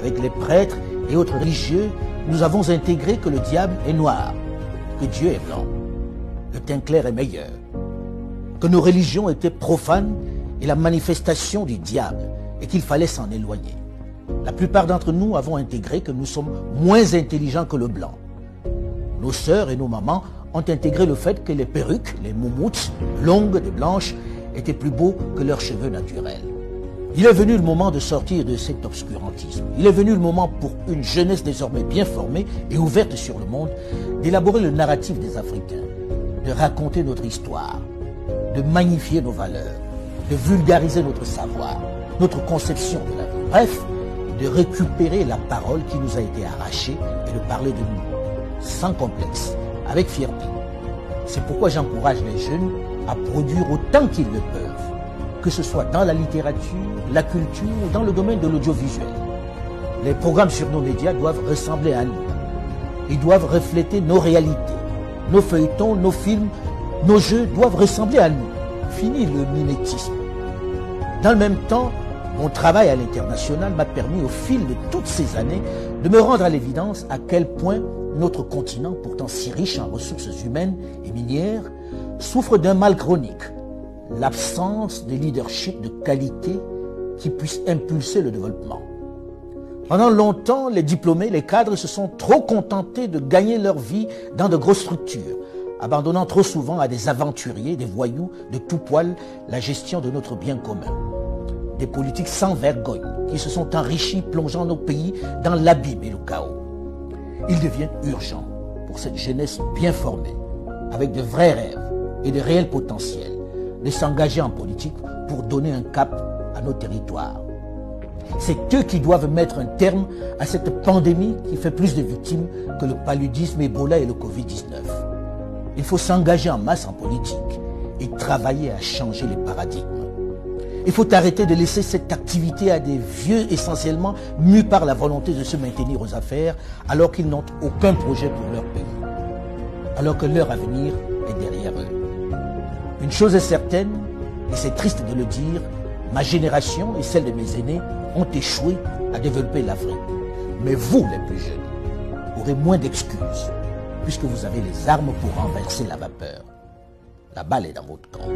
avec les prêtres et autres religieux, nous avons intégré que le diable est noir, que Dieu est blanc, le teint clair est meilleur, que nos religions étaient profanes et la manifestation du diable et qu'il fallait s'en éloigner. La plupart d'entre nous avons intégré que nous sommes moins intelligents que le blanc. Nos sœurs et nos mamans ont intégré le fait que les perruques, les moumoutes, longues et blanches, étaient plus beaux que leurs cheveux naturels. Il est venu le moment de sortir de cet obscurantisme. Il est venu le moment pour une jeunesse désormais bien formée et ouverte sur le monde d'élaborer le narratif des Africains, de raconter notre histoire, de magnifier nos valeurs, de vulgariser notre savoir, notre conception de la vie. Bref, de récupérer la parole qui nous a été arrachée et de parler de nous, sans complexe, avec fierté. C'est pourquoi j'encourage les jeunes à produire autant qu'ils le peuvent, que ce soit dans la littérature, la culture ou dans le domaine de l'audiovisuel. Les programmes sur nos médias doivent ressembler à nous. Ils doivent refléter nos réalités. Nos feuilletons, nos films, nos jeux doivent ressembler à nous. Fini le mimétisme. Dans le même temps, mon travail à l'international m'a permis au fil de toutes ces années de me rendre à l'évidence à quel point notre continent, pourtant si riche en ressources humaines et minières, souffre d'un mal chronique, l'absence de leadership de qualité qui puisse impulser le développement. Pendant longtemps, les diplômés, les cadres se sont trop contentés de gagner leur vie dans de grosses structures, abandonnant trop souvent à des aventuriers, des voyous de tout poil la gestion de notre bien commun. Des politiques sans vergogne qui se sont enrichis, plongeant nos pays dans l'abîme et le chaos. Il devient urgent pour cette jeunesse bien formée, avec de vrais rêves et de réels potentiels, de s'engager en politique pour donner un cap à nos territoires. C'est eux qui doivent mettre un terme à cette pandémie qui fait plus de victimes que le paludisme, Ebola et le Covid-19. Il faut s'engager en masse en politique et travailler à changer les paradigmes. Il faut arrêter de laisser cette activité à des vieux essentiellement mus par la volonté de se maintenir aux affaires alors qu'ils n'ont aucun projet pour leur pays, alors que leur avenir est derrière eux. Une chose est certaine, et c'est triste de le dire, ma génération et celle de mes aînés ont échoué à développer l'Afrique. Mais vous, les plus jeunes, aurez moins d'excuses puisque vous avez les armes pour renverser la vapeur. La balle est dans votre camp.